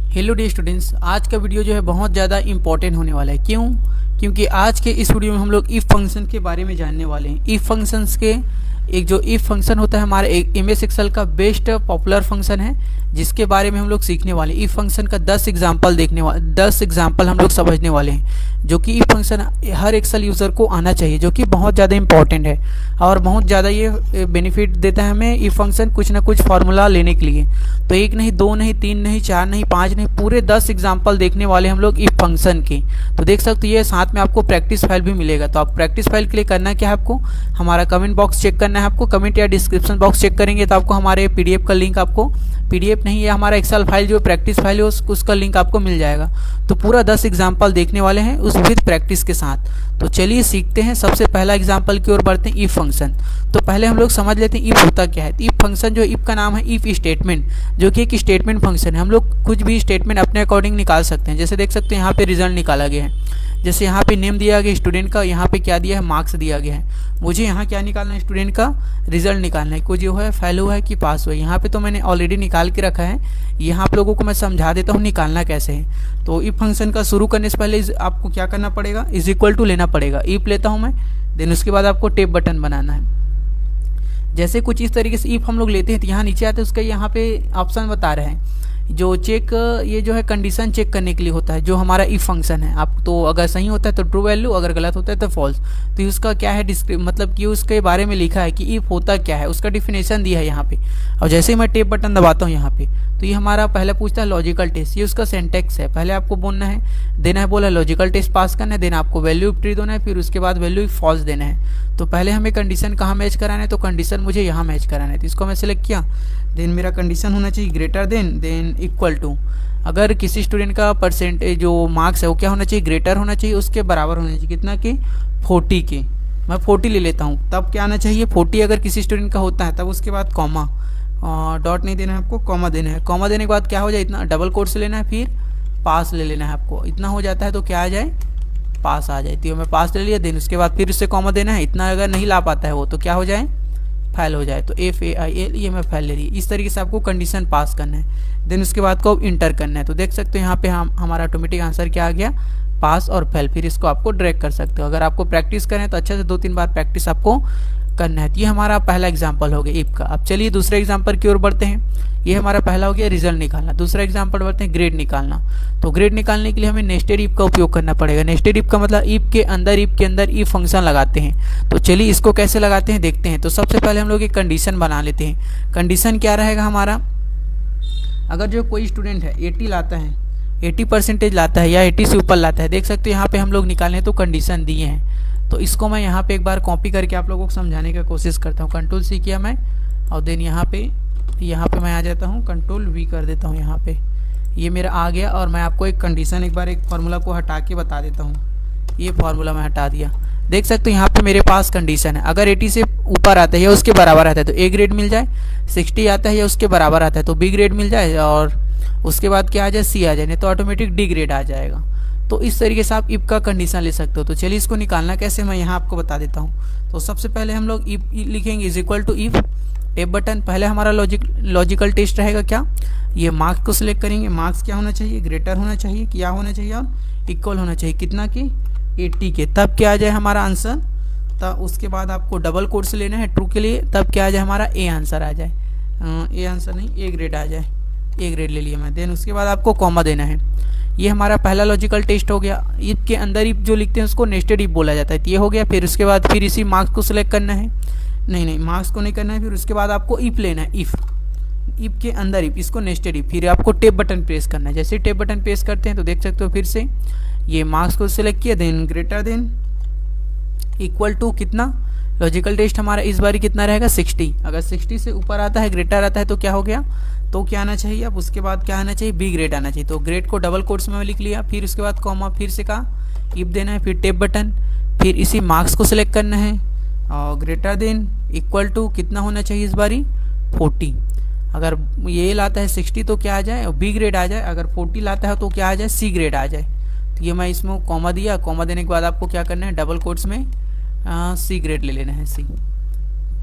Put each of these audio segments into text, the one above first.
Hello dear students, आज का video जो है बहुत ज़्यादा इंपॉर्टेंट होने वाला है। क्यों? क्योंकि आज के इस वीडियो में हम लोग इफ फंक्शन के बारे में जानने वाले हैं। इफ फंक्शंस के एक जो इफ फंक्शन होता है हमारा एक MS एक्सेल का बेस्ट पॉपुलर फंक्शन है, जिसके बारे में हम लोग सीखने वाले हैं। इफ फंक्शन का 10 एग्जाम्पल हम लोग समझने वाले हैं, जो कि इफ फंक्शन हर एक्सेल यूज़र को आना चाहिए, जो कि बहुत ज़्यादा इंपॉर्टेंट है और बहुत ज़्यादा ये बेनिफिट देता है हमें इफ फंक्शन कुछ ना कुछ फार्मूला लेने के लिए। तो एक नहीं, दो नहीं, तीन नहीं, चार नहीं, पाँच नहीं, पूरे 10 एग्जाम्पल देखने वाले हम लोग इफ फंक्शन के। तो देख सकते हो, ये साथ में आपको प्रैक्टिस फाइल भी मिलेगा। तो आप प्रैक्टिस फाइल के लिए करना क्या है, आपको हमारा कमेंट बॉक्स चेक करना है। आपको कमेंट या डिस्क्रिप्शन बॉक्स चेक करेंगे तो आपको हमारे PDF का लिंक, आपको PDF नहीं है, हमारा एक्सेल फाइल जो प्रैक्टिस फाइल है उसका लिंक आपको मिल जाएगा। तो पूरा 10 एग्जाम्पल देखने वाले हैं उस विद प्रैक्टिस के साथ। तो चलिए सीखते हैं। सबसे पहला एग्जाम्पल की ओर बढ़ते हैं, इफ फंक्शन। तो पहले हम लोग समझ लेते हैं इफ होता क्या है। इफ फंक्शन जो इफ का नाम है इफ स्टेटमेंट, जो कि एक स्टेटमेंट फंक्शन है। हम लोग कुछ भी स्टेटमेंट अपने अकॉर्डिंग निकाल सकते हैं। जैसे देख सकते हैं यहाँ पे रिजल्ट निकाला गया है। जैसे यहाँ पे नेम दिया गया स्टूडेंट का, यहाँ पे क्या दिया है, मार्क्स दिया गया है। मुझे यहाँ क्या निकालना है, स्टूडेंट का रिजल्ट निकालना है, कोई जो है फेल हुआ है कि पास हुआ है। यहाँ पे तो मैंने ऑलरेडी निकाल के रखा है, यहाँ आप लोगों को मैं समझा देता हूँ निकालना कैसे है। तो इफ फंक्शन का शुरू करने से पहले आपको क्या करना पड़ेगा, इज इक्वल टू लेना पड़ेगा। इफ लेता हूँ मैं, देन उसके बाद आपको टेप बटन बनाना है। जैसे कुछ इस तरीके से इफ हम लोग लेते हैं तो यहाँ नीचे आते हैं, उसका यहाँ पे ऑप्शन बता रहे हैं जो चेक, ये जो है कंडीशन चेक करने के लिए होता है, जो हमारा इफ फंक्शन है। आप तो अगर सही होता है तो ट्रू वैल्यू, अगर गलत होता है तो फॉल्स। तो उसका क्या है, मतलब कि उसके बारे में लिखा है कि इफ होता क्या है, उसका डिफिनेशन दिया है यहाँ पे। और जैसे ही मैं टेप बटन दबाता हूँ यहाँ पे, तो ये हमारा पहले पूछता है लॉजिकल टेस्ट। ये उसका सिंटैक्स है। पहले आपको बोलना है, देना है, बोला लॉजिकल टेस्ट पास करना है, देन आपको वैल्यू ट्री देना है, फिर उसके बाद वैल्यू फॉल्स देना है। तो पहले हमें कंडीशन कहाँ मैच कराना है, तो कंडीशन मुझे यहाँ मैच कराना है। तो इसको मैं सिलेक्ट किया, देन मेरा कंडीशन होना चाहिए ग्रेटर देन इक्वल टू। अगर किसी स्टूडेंट का परसेंटेज जो मार्क्स है वो क्या होना चाहिए, ग्रेटर होना चाहिए, उसके बराबर होना चाहिए। कितना के, 40 के। मैं 40 ले लेता हूँ, तब क्या आना चाहिए 40 अगर किसी स्टूडेंट का होता है, तब उसके बाद कॉमा, डॉट नहीं देना है आपको, कॉमा देना है। कॉमा देने के बाद क्या हो जाए, इतना डबल कोट से लेना है, फिर पास ले लेना है आपको। इतना हो जाता है तो क्या आ जाए, पास आ जाए। तो मैं पास ले लिया, देन उसके बाद फिर उससे कॉमा देना है। इतना अगर नहीं ला पाता है वो, तो क्या हो जाए, फेल हो जाए। तो FAIL, ये मैं फेल ले रही है। इस तरीके से आपको कंडीशन पास करना है, देन उसके बाद को इंटर करना है। तो देख सकते हो यहाँ पे हमारा ऑटोमेटिक आंसर क्या आ गया, पास और फेल। फिर इसको आपको ड्रैग कर सकते हो। अगर आपको प्रैक्टिस करें तो अच्छे से 2-3 बार प्रैक्टिस आपको करना है। ये हमारा पहला एग्जाम्पल हो गया इफ का। अब चलिए दूसरे एग्जाम्पल की ओर बढ़ते हैं। ये हमारा पहला हो गया रिजल्ट निकालना। दूसरा एग्जाम्पल बढ़ते हैं ग्रेड निकालना। तो ग्रेड निकालने के लिए हमें नेस्टेड इफ का उपयोग करना पड़ेगा। नेस्टेड इफ का मतलब इफ के अंदर इफ फंक्शन लगाते हैं। तो चलिए इसको कैसे लगाते हैं देखते हैं। तो सबसे पहले हम लोग एक कंडीशन बना लेते हैं। कंडीशन क्या रहेगा हमारा, अगर जो कोई स्टूडेंट है 80 लाता है, 80% लाता है या 80 से ऊपर लाता है, देख सकते हो यहाँ पे हम लोग निकालें तो कंडीशन दिए हैं। तो इसको मैं यहाँ पे एक बार कॉपी करके आप लोगों को समझाने की कोशिश करता हूँ। Ctrl+C किया मैं, और देन यहाँ पे मैं आ जाता हूँ, Ctrl+V कर देता हूँ। यहाँ पे ये मेरा आ गया, और मैं आपको एक कंडीशन, एक बार एक फार्मूला को हटा के बता देता हूँ। ये फार्मूला मैं हटा दिया। देख सकते हो यहाँ पे मेरे पास कंडीशन है, अगर 80 से ऊपर आता है या उसके बराबर आता है तो A ग्रेड मिल जाए, 60 आता है या उसके बराबर आता है तो B ग्रेड मिल जाए, और उसके बाद क्या आ जाए, C आ जाए, नहीं तो ऑटोमेटिक D ग्रेड आ जाएगा। तो इस तरीके से आप इफ का कंडीशन ले सकते हो। तो चलिए इसको निकालना कैसे मैं यहाँ आपको बता देता हूँ। तो सबसे पहले हम लोग इफ लिखेंगे is equal to if tab button. पहले हमारा लॉजिकल टेस्ट रहेगा क्या, ये मार्क्स को सिलेक्ट करेंगे। मार्क्स क्या होना चाहिए, ग्रेटर होना चाहिए, क्या होना चाहिए, और इक्वल होना चाहिए। कितना की, 80 के। तब क्या आ जाए हमारा आंसर। तब उसके बाद आपको डबल कोट से लेना है ट्रू के लिए, तब क्या आ जाए हमारा ए आंसर आ जाए। ए आंसर नहीं, ए ग्रेड आ जाए। ए ग्रेड ले लिया मैं। देन उसके बाद आपको कॉमा देना है। ये हमारा पहला लॉजिकल टेस्ट हो गया। इफ के अंदर इफ जो लिखते हैं उसको नेस्टेड इफ बोला जाता है। तो ये हो गया। फिर उसके बाद फिर इसी मार्क्स को सिलेक्ट करना है, नहीं मार्क्स को नहीं करना है। फिर उसके बाद आपको इफ लेना है, इफ के अंदर इफ, इसको नेस्टेड इफ। फिर आपको टेप बटन प्रेस करना है। जैसे टेप बटन प्रेस करते हैं तो देख सकते हो फिर से ये मार्क्स को सिलेक्ट किया, then greater than equal to कितना, लॉजिकल टेस्ट हमारा इस बार कितना रहेगा, 60। अगर 60 से ऊपर आता है, ग्रेटर आता है, तो क्या हो गया, तो क्या आना चाहिए, अब उसके बाद क्या आना चाहिए, B ग्रेड आना चाहिए। तो ग्रेड को डबल कोट्स में लिख लिया, फिर उसके बाद कॉमा, फिर से कहा इफ देना है, फिर टेप बटन, फिर इसी मार्क्स को सिलेक्ट करना है, और ग्रेटर देन इक्वल टू कितना होना चाहिए इस बारी, 40। अगर ये लाता है 60 तो क्या आ जाए, B ग्रेड आ जाए। अगर 40 लाता है तो क्या आ जाए, C ग्रेड आ जाए। तो ये मैं इसमें कॉमा दिया। कॉमा देने के बाद आपको क्या करना है, डबल कोट्स में C ग्रेड ले लेना है, C।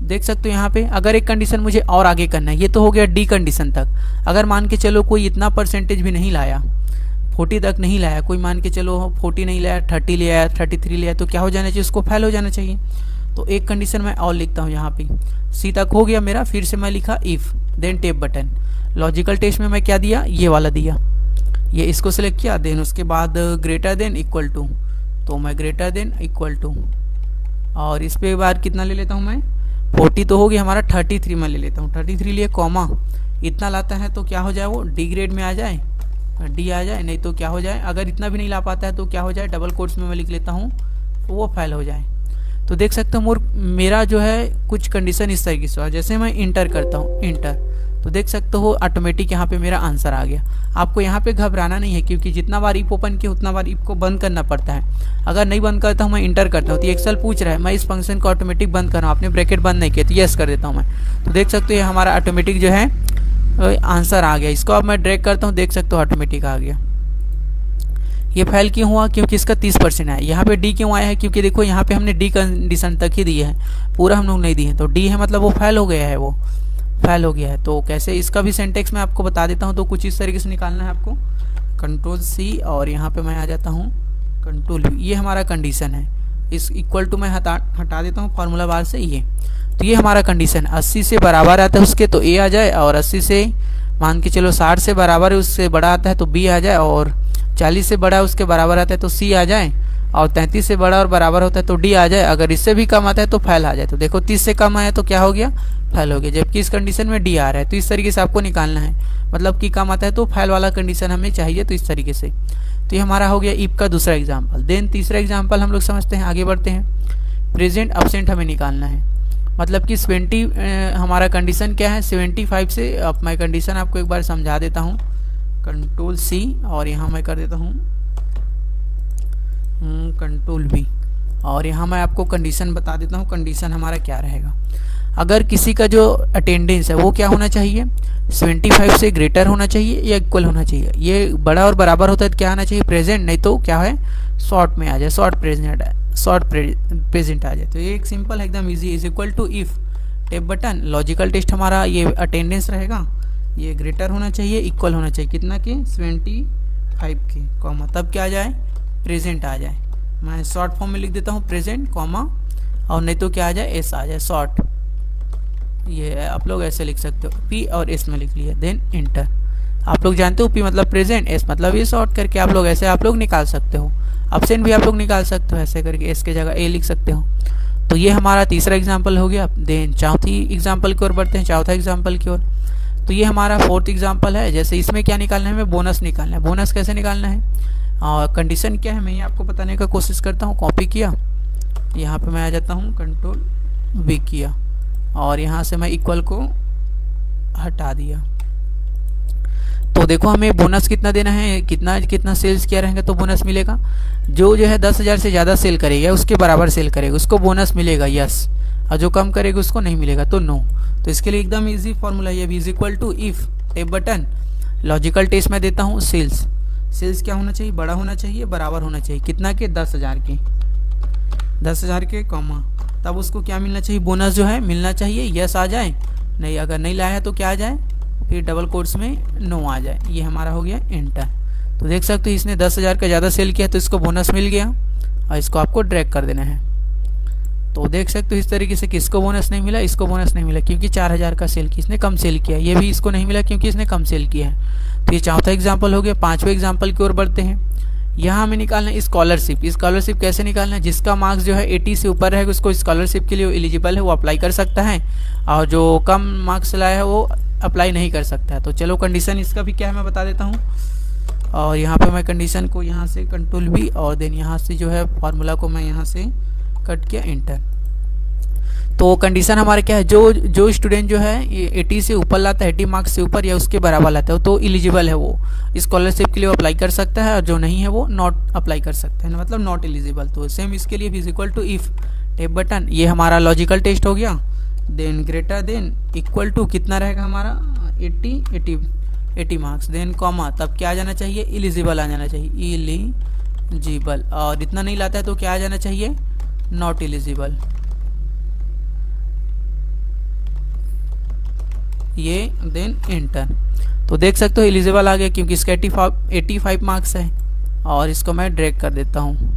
देख सकते हो यहाँ पे अगर एक कंडीशन मुझे और आगे करना है, ये तो हो गया डी कंडीशन तक। अगर मान के चलो कोई इतना परसेंटेज भी नहीं लाया, 40 तक नहीं लाया, कोई मान के चलो 40 नहीं लाया, 30 ले आया, 33 ले आया, तो क्या हो जाना चाहिए, उसको फेल हो जाना चाहिए। तो एक कंडीशन मैं और लिखता हूँ यहाँ पे, सी तक हो गया मेरा, फिर से मैं लिखा if then tab button. Logical test में मैं क्या दिया, ये वाला दिया, ये इसको सेलेक्ट किया, देन उसके बाद ग्रेटर देन इक्वल टू, तो मैं ग्रेटर देन इक्वल टू, और इस पे बार कितना ले लेता हूँ मैं, 40 तो हो गया हमारा, 33 में ले लेता हूँ, 33 लिए कॉमा, इतना लाता है तो क्या हो जाए, वो डी ग्रेड में आ जाए, डी आ जाए, नहीं तो क्या हो जाए, अगर इतना भी नहीं ला पाता है तो क्या हो जाए, डबल कोट्स में मैं लिख लेता हूँ, तो वो फेल हो जाए। तो देख सकते हो मेरा जो है कुछ कंडीशन इस तरीके से हुआ। जैसे मैं इंटर करता हूँ, इंटर, तो देख सकते हो ऑटोमेटिक यहाँ पे मेरा आंसर आ गया। आपको यहाँ पे घबराना नहीं है, क्योंकि जितना बार इफ ओपन किया उतना बार इफ को बंद करना पड़ता है। अगर नहीं बंद करता हूँ, मैं इंटर करता हूँ, तो एक्सेल पूछ रहा है मैं इस फंक्शन को ऑटोमेटिक बंद कर रहा हूँ, आपने ब्रैकेट बंद नहीं किया, तो यस कर देता हूँ मैं। तो देख सकते हो ये हमारा ऑटोमेटिक जो है आंसर आ गया। इसको अब मैं ड्रैग करता हूँ, देख सकते हो ऑटोमेटिक आ गया। ये फेल क्यों हुआ, क्योंकि इसका 30% है। यहाँ पे डी क्यों आया है, क्योंकि देखो यहाँ पे हमने डी कंडीशन तक ही दी है, पूरा हम लोग नहीं दिए हैं, तो डी है मतलब वो फेल हो गया है, वो फेल हो गया है। तो कैसे, इसका भी सिंटेक्स मैं आपको बता देता हूँ। तो कुछ इस तरीके से निकालना है आपको, कंट्रोल सी और यहाँ पे मैं आ जाता हूँ कंट्रोल वी, ये हमारा कंडीशन है। इस इक्वल टू मैं हटा देता हूँ फार्मूला बार से ये, तो ये हमारा कंडीशन 80 से बराबर आता है उसके तो ए आ जाए, और 80 से मान के चलो 60 से बराबर है उससे बड़ा आता है तो बी आ जाए, और 40 से बड़ा उसके बराबर आता है तो सी आ जाए, और 33 से बड़ा और बराबर होता है तो डी आ जाए। अगर इससे भी कम आता है तो फेल आ जाए। तो देखो 30 से कम आया तो क्या हो गया, फेल हो गया, जबकि इस कंडीशन में डी आ रहा है। तो इस तरीके से आपको निकालना है, मतलब कि कम आता है तो फेल वाला कंडीशन हमें चाहिए, तो इस तरीके से। तो ये हमारा हो गया इफ का दूसरा एग्जाम्पल। देन तीसरा एग्जाम्पल हम लोग समझते हैं, आगे बढ़ते हैं। प्रेजेंट अब्सेंट हमें निकालना है, मतलब कि 70 हमारा कंडीशन क्या है, 75 से। अब मैं कंडीशन आपको एक बार समझा देता हूँ, कंट्रोल सी और यहाँ मैं कर देता हूँ कंट्रोल वी, और यहाँ मैं आपको कंडीशन बता देता हूँ। कंडीशन हमारा क्या रहेगा, अगर किसी का जो अटेंडेंस है वो क्या होना चाहिए, 75 से ग्रेटर होना चाहिए या इक्वल होना चाहिए। ये बड़ा और बराबर होता है तो क्या आना चाहिए, प्रेजेंट, नहीं तो क्या है शॉर्ट में आ जाए, शॉर्ट प्रेजेंट आ जाए। तो ये एक सिंपल एकदम easy, is equal to if tab button. Logical test हमारा ये अटेंडेंस रहेगा, ये ग्रेटर होना चाहिए, इक्वल होना चाहिए कितना के, 75 के, कॉमा, तब क्या आ जाए, प्रेजेंट आ जाए। मैं शॉर्ट फॉर्म में लिख देता हूँ प्रेजेंट, कॉमा, और नहीं तो क्या आ जाए, एस आ जाए, शॉर्ट। ये आप लोग ऐसे लिख सकते हो, पी और एस में लिख लिया, देन इंटर। आप लोग जानते हो पी मतलब प्रेजेंट, एस मतलब ये शॉर्ट करके आप लोग ऐसे आप लोग निकाल सकते हो। अब्सेंट भी आप लोग निकाल सकते हो ऐसे करके, एस के जगह ए लिख सकते हो। तो ये हमारा तीसरा एग्जाम्पल हो गया। देन चौथी एग्जाम्पल की ओर बढ़ते हैं, चौथा एग्जाम्पल की ओर। तो ये हमारा फोर्थ एग्जाम्पल है। जैसे इसमें क्या निकालना है, हमें बोनस निकालना है। बोनस कैसे निकालना है, और कंडीशन क्या है, मैं ये आपको बताने का कोशिश करता हूँ। कॉपी किया, यहाँ पे मैं आ जाता हूँ, कंट्रोल वी किया, और यहाँ से मैं इक्वल को हटा दिया। तो देखो हमें बोनस कितना देना है, कितना सेल्स किया रहेगा तो बोनस मिलेगा। जो है 10,000 से ज़्यादा सेल करेगा उसके बराबर सेल करेगा उसको बोनस मिलेगा, यस, और जो कम करेगा उसको नहीं मिलेगा, तो नो। तो इसके लिए एकदम इजी फॉर्मूला है, is equal to if tab button. Logical test में देता हूँ सेल्स। सेल्स क्या होना चाहिए, बड़ा होना चाहिए, बराबर होना चाहिए, कितना के, 10,000 के, 10,000 के, कॉमा, तब उसको क्या मिलना चाहिए, बोनस जो है मिलना चाहिए, यस आ जाए, नहीं अगर नहीं लाया तो क्या आ जाए, फिर डबल कोट्स में नो आ जाए। ये हमारा हो गया इंटर। तो देख सकते हो इसने 10,000 का ज़्यादा सेल किया तो इसको बोनस मिल गया, और इसको आपको ड्रैग कर देना है। तो देख सकते हो इस तरीके से किसको बोनस नहीं मिला, इसको बोनस नहीं मिला क्योंकि 4,000 का सेल किया, इसने कम सेल किया। ये भी इसको नहीं मिला क्योंकि इसने कम सेल किया है। तो ये चौथा एग्जाम्पल हो गया। पांचवें एग्जाम्पल की ओर बढ़ते हैं। यहाँ हमें निकालना है स्कॉलरशिप। स्कॉलरशिप कैसे निकालना है, जिसका मार्क्स जो है 80 से ऊपर रहेगा उसको स्कॉलरशिप के लिए एलिजिबल है, वो अप्लाई कर सकता है, और जो कम मार्क्स लाया है वो अप्लाई नहीं कर सकता है। तो चलो कंडीशन इसका भी क्या है मैं बता देता हूँ। और यहाँ पे मैं कंडीशन को यहाँ से कंट्रोल भी, और देन यहाँ से जो है फार्मूला को मैं यहाँ से कट किया, इंटर। तो कंडीशन हमारे क्या है, जो स्टूडेंट जो है ये 80 से ऊपर लाता है, 80 मार्क्स से ऊपर या उसके बराबर लाता है, तो एलिजिबल है, वो स्कॉलरशिप के लिए अप्लाई कर सकता है, और जो नहीं है वो नॉट अप्लाई कर सकता है, मतलब नॉट एलिजिबल। तो सेम इसके लिए भी is equal to if tab button. ये हमारा लॉजिकल टेस्ट हो गया। Then greater than equal to कितना रहेगा हमारा, 80 मार्क्स, देन कॉमा, तब क्या आ जाना चाहिए, एलिजिबल आ जाना चाहिए, एलिजिबल, और इतना नहीं लाता है तो क्या आ जाना चाहिए, नॉट एलिजिबल। ये देन इंटर। तो देख सकते हो एलिजिबल आ गया क्योंकि इसका 85 मार्क्स है। और इसको मैं ड्रैग कर देता हूँ।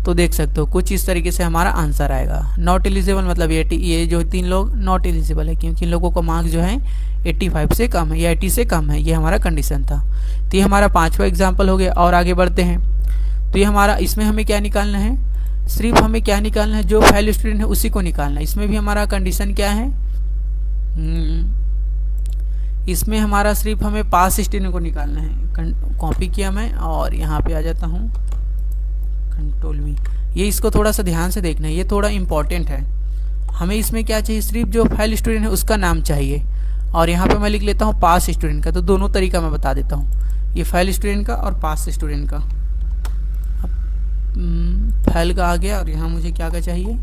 तो देख सकते हो कुछ इस तरीके से हमारा आंसर आएगा। नॉट एलिजिबल मतलब ये जो 3 लोग नॉट एलिजिबल है क्योंकि इन लोगों का मार्क्स जो है 85 से कम है या 80 से कम है, ये हमारा कंडीशन था। तो ये हमारा 5वां एग्जाम्पल हो गया। और आगे बढ़ते हैं। तो ये हमारा, इसमें हमें क्या निकालना है, सिर्फ हमें क्या निकालना है, जो फेल स्टूडेंट है उसी को निकालना है। इसमें भी हमारा कंडीशन क्या है, इसमें हमारा सिर्फ हमें पास स्टूडेंट को निकालना है। कॉपी किया मैं और यहाँ पे आ जाता हूँ, कंट्रोल V। ये इसको थोड़ा सा ध्यान से देखना है, ये थोड़ा इम्पोर्टेंट है। हमें इसमें क्या चाहिए, सिर्फ जो फेल स्टूडेंट है उसका नाम चाहिए। और यहाँ पे मैं लिख लेता हूँ पास स्टूडेंट का। तो दोनों तरीका मैं बता देता हूँ, ये फेल स्टूडेंट का और पास स्टूडेंट का। फेल का आ गया और यहाँ मुझे क्या का चाहिए,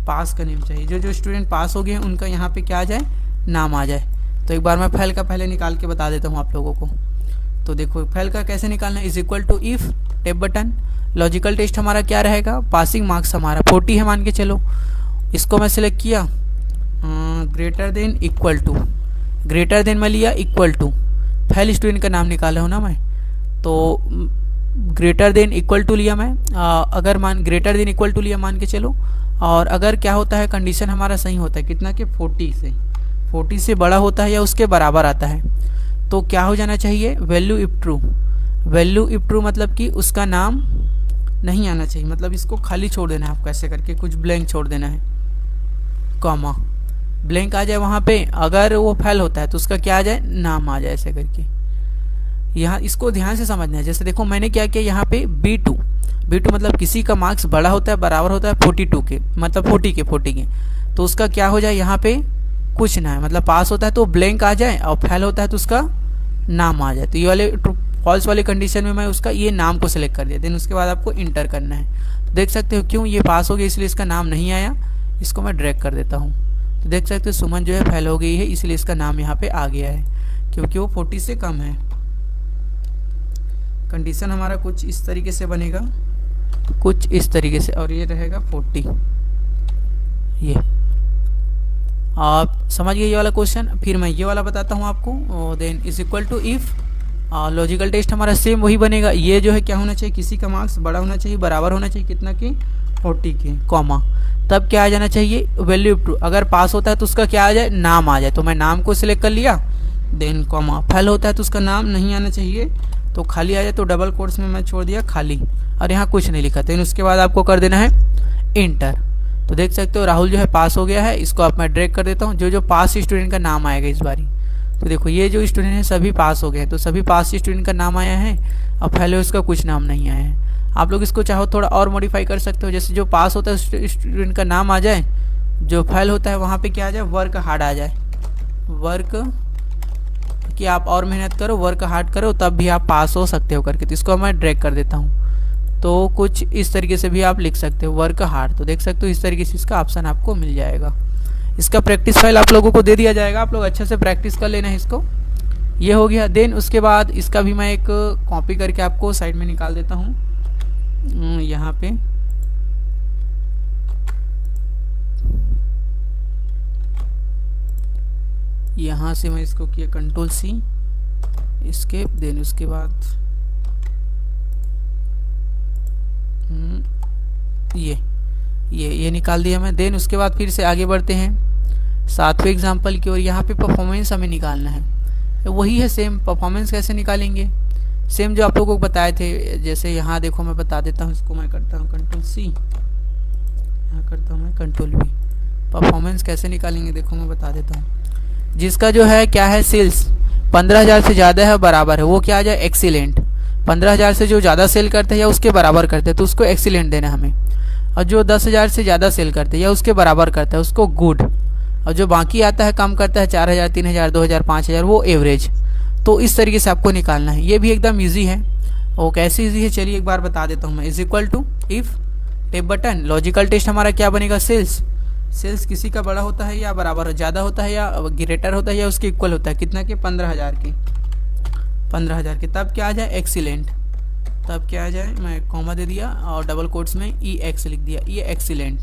पास का नेम चाहिए। जो स्टूडेंट पास हो गए हैं उनका यहाँ पे क्या आ जाए, नाम आ जाए। तो एक बार मैं फेल का पहले निकाल के बता देता हूँ आप लोगों को। तो देखो फेल का कैसे निकालना है, is equal to if tab button, logical test हमारा क्या रहेगा, पासिंग मार्क्स हमारा 40 है मान के चलो। इसको मैं सिलेक्ट किया, greater than equal to, greater than मैं लिया इक्वल टू, फेल स्टूडेंट का नाम निकाला हूँ ना मैं, तो ग्रेटर देन इक्वल टू लिया मैं। अगर मान ग्रेटर देन इक्वल टू लिया मान के चलो। और अगर क्या होता है, कंडीशन हमारा सही होता है कितना के 40 से बड़ा होता है या उसके बराबर आता है, तो क्या हो जाना चाहिए, value if true. Value if true मतलब कि उसका नाम नहीं आना चाहिए, मतलब इसको खाली छोड़ देना है आपको, ऐसे करके कुछ ब्लैंक छोड़ देना है, कॉमा ब्लैंक आ जाए वहाँ पे। अगर वो फेल होता है तो उसका क्या आ जाए, नाम आ जाए, ऐसे करके। यहाँ इसको ध्यान से समझना है। जैसे देखो मैंने क्या किया यहाँ पे B2 मतलब किसी का मार्क्स बड़ा होता है, बराबर होता है 42 के, मतलब 40 के, तो उसका क्या हो जाए, यहाँ पे कुछ ना है, मतलब पास होता है तो ब्लैंक आ जाए और फेल होता है तो उसका नाम आ जाए। तो ये वाले फॉल्स वाले कंडीशन में मैं उसका ये नाम को सिलेक्ट कर दिया, देन उसके बाद आपको इंटर करना है। तो देख सकते हो क्यों ये पास हो गया, इसलिए इसका नाम नहीं आया। इसको मैं ड्रैग कर देता हूँ। तो देख सकते हो सुमन जो है फेल हो गई है, इसलिए इसका नाम यहाँ पे आ गया है क्योंकि वो 40 से कम है। कंडीशन हमारा कुछ इस तरीके से बनेगा, कुछ इस तरीके से, और ये रहेगा 40। ये आप समझ गए ये वाला क्वेश्चन। फिर मैं ये वाला बताता हूँ आपको। Then is equal to if, logical test हमारा सेम वही बनेगा। ये जो है क्या होना चाहिए, किसी का मार्क्स बड़ा होना चाहिए, बराबर होना चाहिए कितना के, 40 के, कॉमा, तब क्या आ जाना चाहिए, वैल्यू इफ ट्रू। अगर पास होता है तो उसका क्या आ जाए, नाम आ जाए। तो मैं नाम को सिलेक्ट कर लिया, देन कॉमा। फेल होता है तो उसका नाम नहीं आना चाहिए, तो खाली आ जाए, तो डबल कोट्स में मैं छोड़ दिया खाली, और यहाँ कुछ नहीं लिखा। तो उसके बाद आपको कर देना है इंटर। तो देख सकते हो राहुल जो है पास हो गया है। इसको आप मैं ड्रैग कर देता हूँ, जो पास स्टूडेंट का नाम आएगा इस बारी। तो देखो ये जो स्टूडेंट है सभी पास हो गए हैं, तो सभी पास स्टूडेंट का नाम आया है, और पहले उसका कुछ नाम नहीं आया है। आप लोग इसको चाहो थोड़ा और मॉडिफाई कर सकते हो, जैसे जो पास होता है स्टूडेंट का नाम आ जाए, जो फेल होता है वहाँ पे क्या आ जाए, वर्क हार्ड आ जाए। वर्क कि आप और मेहनत करो, वर्क हार्ड करो, तब भी आप पास हो सकते हो करके। तो इसको मैं ड्रैग कर देता हूँ। तो कुछ इस तरीके से भी आप लिख सकते हो, वर्क हार्ड। तो देख सकते हो इस तरीके से इसका ऑप्शन आपको मिल जाएगा। इसका प्रैक्टिस फाइल आप लोगों को दे दिया जाएगा, आप लोग अच्छे से प्रैक्टिस कर लेना है इसको। ये हो गया। देन उसके बाद इसका भी मैं एक कॉपी करके आपको साइड में निकाल देता हूँ, यहाँ पे। यहाँ से मैं इसको किया कंट्रोल C, एस्केप, देन उसके बाद ये निकाल दिया मैं। देन उसके बाद फिर से आगे बढ़ते हैं 7वें एग्जाम्पल की ओर। यहाँ पे परफॉर्मेंस हमें निकालना है, तो वही है सेम। परफॉर्मेंस कैसे निकालेंगे, सेम जो आप लोगों को बताए थे। जैसे यहाँ देखो मैं बता देता हूँ, इसको मैं करता हूँ कंट्रोल C, यहाँ करता हूँ मैं कंट्रोल V। परफॉर्मेंस कैसे निकालेंगे देखो मैं बता देता हूँ। जिसका जो है क्या है, सेल्स 15,000 से ज़्यादा है, बराबर है, वो क्या आ जाए, एक्सीलेंट। 15,000 से जो ज़्यादा सेल करते हैं या उसके बराबर करते हैं तो उसको एक्सीलेंट देना हमें। और जो 10,000 से ज़्यादा सेल करते हैं या उसके बराबर करता है उसको गुड। और जो बाकी आता है कम करता है 4,000, 3,000, 2,000, 5,000, वो एवरेज। तो इस तरीके से आपको निकालना है। ये भी एकदम ईजी है। वो कैसे ईजी है चलिए एक बार बता देता हूँ मैं। Is equal to if tab button, logical test हमारा क्या बनेगा, सेल्स किसी का बड़ा होता है या बराबर, ज़्यादा होता है या ग्रेटर होता है या उसके इक्वल होता है, कितना के, 15,000 के, 15,000 के, तब क्या आ जाए, एक्सीलेंट। तब क्या आ जाए, मैं कॉमा दे दिया और डबल कोट्स में EX लिख दिया, ये एक्सीलेंट।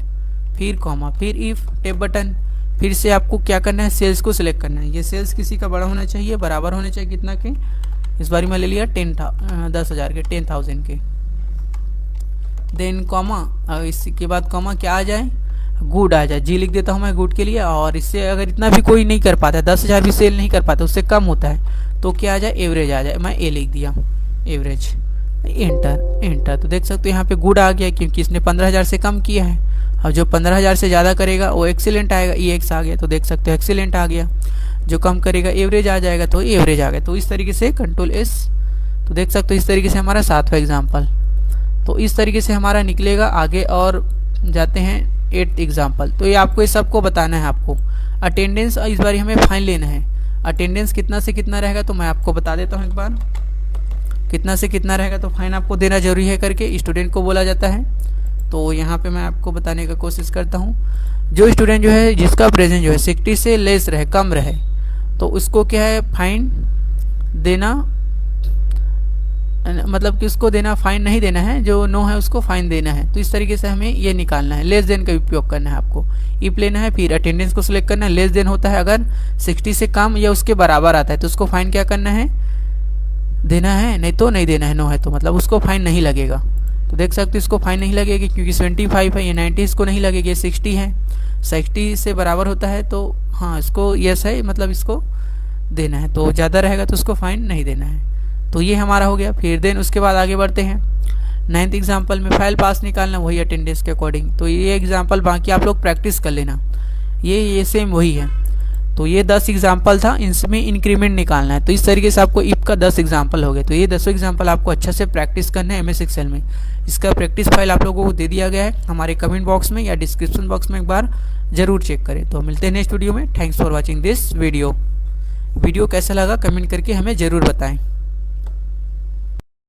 फिर कॉमा, फिर इफ टेप बटन, फिर से आपको क्या करना है, सेल्स को सिलेक्ट करना है। ये सेल्स किसी का बड़ा होना चाहिए, बराबर होने चाहिए कितना के, इस बार मैं ले लिया 10,000 के, 10,000 के। देन कॉमा, इसके बाद कॉमा क्या आ जाए, गुड आ जाए। जी लिख देता हूँ मैं गुड के लिए। और इससे अगर इतना भी कोई नहीं कर पाता है, 10,000 भी सेल नहीं कर पाता, उससे कम होता है, तो क्या आ जाए, एवरेज आ जाए। मैं ए लिख दिया, एवरेज, एंटर एंटर। तो देख सकते हो यहाँ पे गुड आ गया, क्योंकि इसने 15,000 से कम किया है। और जो 15,000 से ज़्यादा करेगा वो एक्सीलेंट आएगा, EX आ गया। तो देख सकते हो एक्सीलेंट आ गया। जो कम करेगा एवरेज आ जाएगा, तो एवरेज आ गया। तो इस तरीके से कंट्रोल S। तो देख सकते हो इस तरीके से हमारा 7वां एग्जाम्पल। तो इस तरीके से हमारा निकलेगा। आगे और जाते हैं 8th एग्जाम्पल। तो ये आपको, ये सबको बताना है आपको। अटेंडेंस इस बार हमें फाइन लेना है। अटेंडेंस कितना से कितना रहेगा, तो मैं आपको बता देता हूँ एक बार। कितना से कितना रहेगा तो फाइन आपको देना जरूरी है करके स्टूडेंट को बोला जाता है। तो यहाँ पे मैं आपको बताने का कोशिश करता हूँ। जो स्टूडेंट जो है जिसका प्रेजेंट जो है 60 से लेस रहे, कम रहे, तो उसको क्या है, फाइन देना, मतलब कि उसको देना, फाइन नहीं देना है। जो नो है उसको फाइन देना है। तो इस तरीके से हमें ये निकालना है। लेस देन का उपयोग करना है आपको। इफ लेना है, फिर अटेंडेंस को सिलेक्ट करना है। लेस देन होता है अगर 60 से कम या उसके बराबर आता है, तो उसको फाइन क्या करना है, देना है, नहीं तो नहीं देना है। नो है तो मतलब उसको फाइन नहीं लगेगा। तो देख सकते हो इसको फाइन नहीं लगेगी, क्योंकि 75 है, ये 90 इसको नहीं लगेगी, ये 60 है, 60 से बराबर होता है। तो हाँ, इसको यस है, मतलब इसको देना है। तो ज़्यादा रहेगा तो उसको फाइन नहीं देना है। तो ये हमारा हो गया। फिर देन उसके बाद आगे बढ़ते हैं 9th एग्जाम्पल में। फाइल पास निकालना, वही अटेंडेंस के अकॉर्डिंग। तो ये एग्जाम्पल बाकी आप लोग प्रैक्टिस कर लेना, ये सेम वही है। तो ये 10 एग्जाम्पल था, इसमें इंक्रीमेंट निकालना है। तो इस तरीके से आपको इफ का 10 एग्जाम्पल हो गए। तो ये 10 एग्जाम्पल आपको अच्छा से प्रैक्टिस करना है MS एक्सेल में। इसका प्रैक्टिस फाइल आप लोगों को दे दिया गया है हमारे कमेंट बॉक्स में या डिस्क्रिप्शन बॉक्स में, एक बार जरूर चेक करें। तो मिलते हैं नेक्स्ट वीडियो में। Thanks for watching this video. Video कैसा लगा कमेंट करके हमें ज़रूर बताएं।